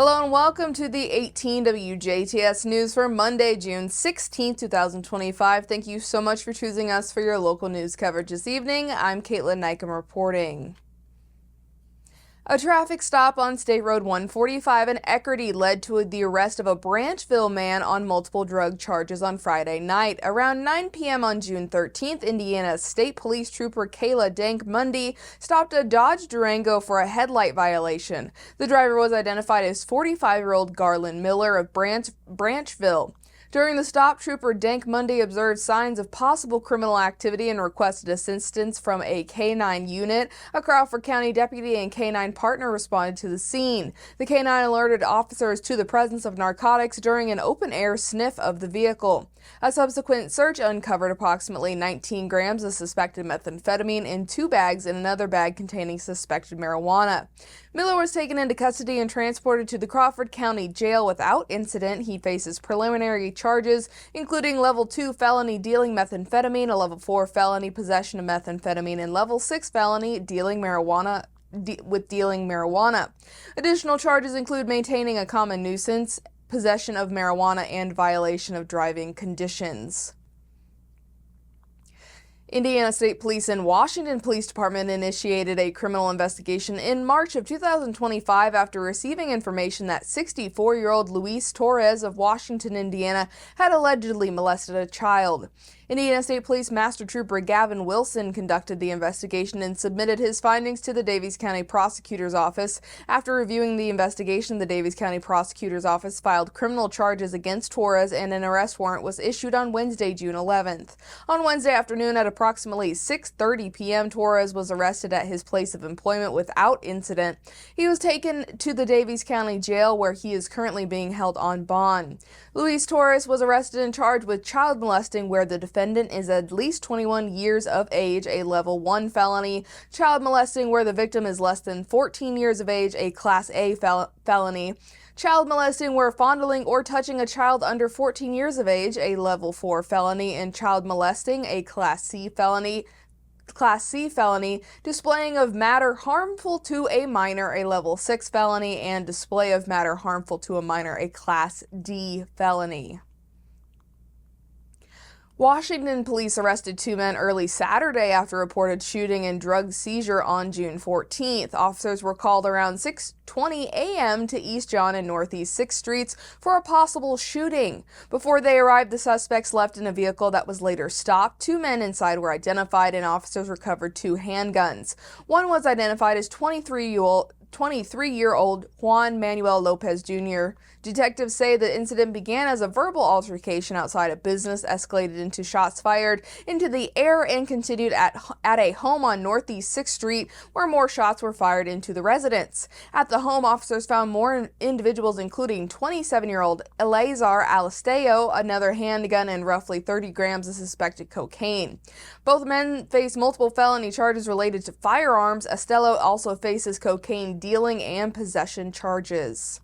Hello and welcome to the 18 WJTS News for Monday, June 16, 2025. Thank you so much for choosing us for your local news coverage this evening. I'm Kaitlyn Neukam reporting. A traffic stop on State Road 145 in Eckerty led to the arrest of a Branchville man on multiple drug charges on Friday night. Around 9 p.m. on June 13th, Indiana State Police Trooper Kaitlyn Neukam stopped a Dodge Durango for a headlight violation. The driver was identified as 45-year-old Garland Miller of Branchville. During the stop, Trooper Neukam observed signs of possible criminal activity and requested assistance from a K-9 unit. A Crawford County deputy and K-9 partner responded to the scene. The K-9 alerted officers to the presence of narcotics during an open-air sniff of the vehicle. A subsequent search uncovered approximately 19 grams of suspected methamphetamine in 2 bags and another bag containing suspected marijuana. Miller was taken into custody and transported to the Crawford County Jail without incident. He faces preliminary charges, including level 2 felony dealing methamphetamine, a level 4 felony possession of methamphetamine, and level 6 felony dealing marijuana. Additional charges include maintaining a common nuisance, possession of marijuana, and violation of driving conditions. Indiana State Police and Washington Police Department initiated a criminal investigation in March of 2025 after receiving information that 64-year-old Luis Torres of Washington, Indiana, had allegedly molested a child. Indiana State Police Master Trooper Gavin Wilson conducted the investigation and submitted his findings to the Daviess County Prosecutor's Office. After reviewing the investigation, the Daviess County Prosecutor's Office filed criminal charges against Torres, and an arrest warrant was issued on Wednesday, June 11th. On Wednesday afternoon at approximately 6:30 p.m., Torres was arrested at his place of employment without incident. He was taken to the Daviess County Jail, where he is currently being held on bond. Luis Torres was arrested and charged with child molesting, where the defendant is at least 21 years of age, a level 1 felony; child molesting where the victim is less than 14 years of age, a class A felony; child molesting where fondling or touching a child under 14 years of age, a level 4 felony; and child molesting, a class C felony; displaying of matter harmful to a minor, a level 6 felony; and display of matter harmful to a minor, a class D felony. Washington police arrested 2 men early Saturday after reported shooting and drug seizure on June 14th. Officers were called around 6:20 a.m. to East John and Northeast 6th Streets for a possible shooting. Before they arrived, the suspects left in a vehicle that was later stopped. 2 men inside were identified, and officers recovered 2 handguns. One was identified as 23-year-old Juan Manuel Lopez Jr. Detectives say the incident began as a verbal altercation outside a business, escalated into shots fired into the air, and continued at a home on Northeast 6th Street, where more shots were fired into the residence. At the home, officers found more individuals, including 27-year-old Eleazar Alisteo, another handgun, and roughly 30 grams of suspected cocaine. Both men face multiple felony charges related to firearms. Estelo also faces cocaine dealing and possession charges.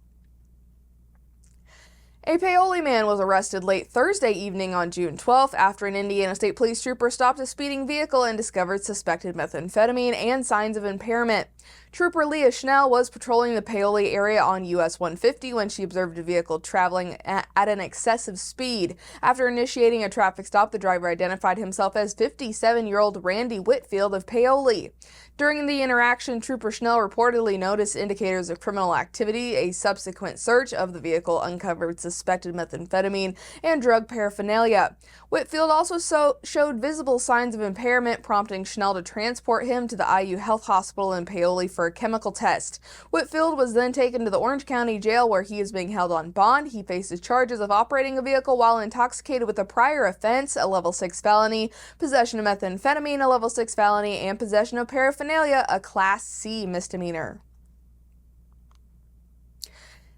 A Paoli man was arrested late Thursday evening on June 12th after an Indiana State Police trooper stopped a speeding vehicle and discovered suspected methamphetamine and signs of impairment. Trooper Leah Schnell was patrolling the Paoli area on US 150 when she observed a vehicle traveling at an excessive speed. After initiating a traffic stop, the driver identified himself as 57-year-old Randy Whitfield of Paoli. During the interaction, Trooper Schnell reportedly noticed indicators of criminal activity. A subsequent search of the vehicle uncovered suspected methamphetamine and drug paraphernalia. Whitfield also showed visible signs of impairment, prompting Schnell to transport him to the IU Health Hospital in Paoli for a chemical test. Whitfield was then taken to the Orange County Jail, where he is being held on bond. He faces charges of operating a vehicle while intoxicated with a prior offense, a level 6 felony, possession of methamphetamine, a level 6 felony, and possession of paraphernalia, a class C misdemeanor.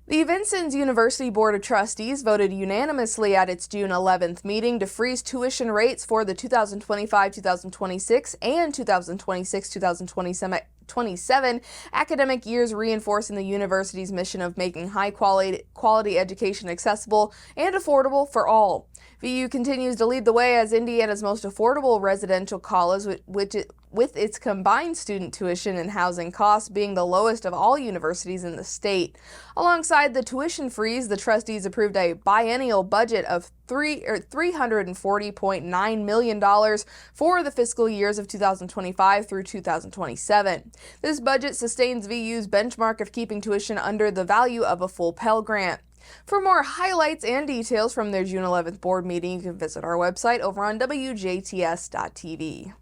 The Vincennes University Board of Trustees voted unanimously at its June 11th meeting to freeze tuition rates for the 2025-2026 and 2026-2027 academic years, reinforcing the university's mission of making high-quality education accessible and affordable for all. VU continues to lead the way as Indiana's most affordable residential college, with its combined student tuition and housing costs being the lowest of all universities in the state. Alongside the tuition freeze, the trustees approved a biennial budget of $340.9 million for the fiscal years of 2025 through 2027. This budget sustains VU's benchmark of keeping tuition under the value of a full Pell Grant. For more highlights and details from their June 11th board meeting, you can visit our website over on WJTS.tv.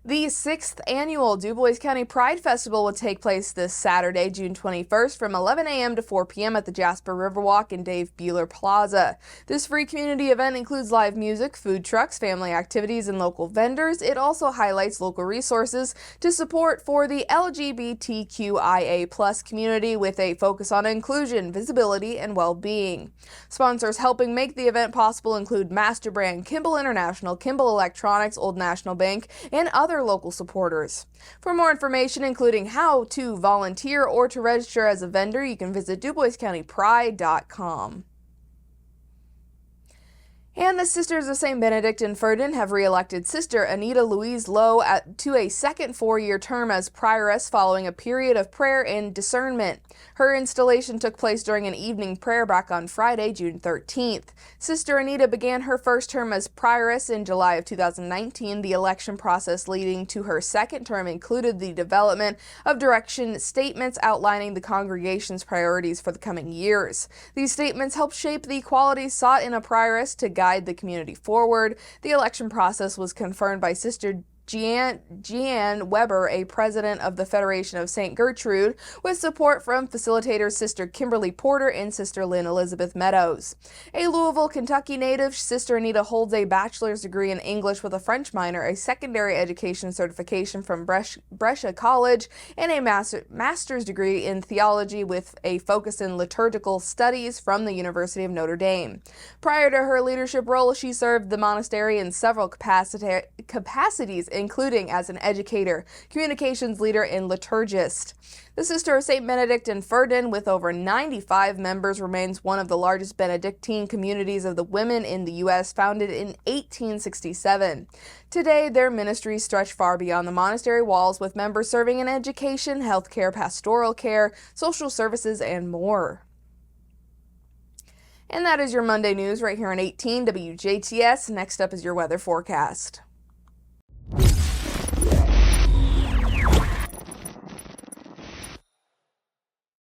The 6th annual DuBois County Pride Festival will take place this Saturday, June 21st from 11 a.m. to 4 p.m. at the Jasper Riverwalk in Dave Buehler Plaza. This free community event includes live music, food trucks, family activities, and local vendors. It also highlights local resources to support for the LGBTQIA+ community with a focus on inclusion, visibility, and well-being. Sponsors helping make the event possible include Master Brand, Kimball International, Kimball Electronics, Old National Bank, and other local supporters. For more information, including how to volunteer or to register as a vendor, you can visit DuBoisCountyPride.com. And the Sisters of St. Benedict in Ferden have re-elected Sister Anita Louise Lowe to a second four-year term as prioress following a period of prayer and discernment. Her installation took place during an evening prayer back on Friday, June 13th. Sister Anita began her first term as prioress in July of 2019. The election process leading to her second term included the development of direction statements outlining the congregation's priorities for the coming years. These statements help shape the qualities sought in a prioress to guide the community forward. The election process was confirmed by Sister Jeanne Weber, a president of the Federation of St. Gertrude, with support from facilitators Sister Kimberly Porter and Sister Lynn Elizabeth Meadows. A Louisville, Kentucky native, Sister Anita holds a bachelor's degree in English with a French minor, a secondary education certification from Brescia College, and a master's degree in theology with a focus in liturgical studies from the University of Notre Dame. Prior to her leadership role, she served the monastery in several capacities, including as an educator, communications leader, and liturgist. The Sister of St. Benedict in Ferden, with over 95 members, remains one of the largest Benedictine communities of the women in the U.S., founded in 1867. Today, their ministries stretch far beyond the monastery walls, with members serving in education, healthcare, pastoral care, social services, and more. And that is your Monday news right here on 18 WJTS. Next up is your weather forecast.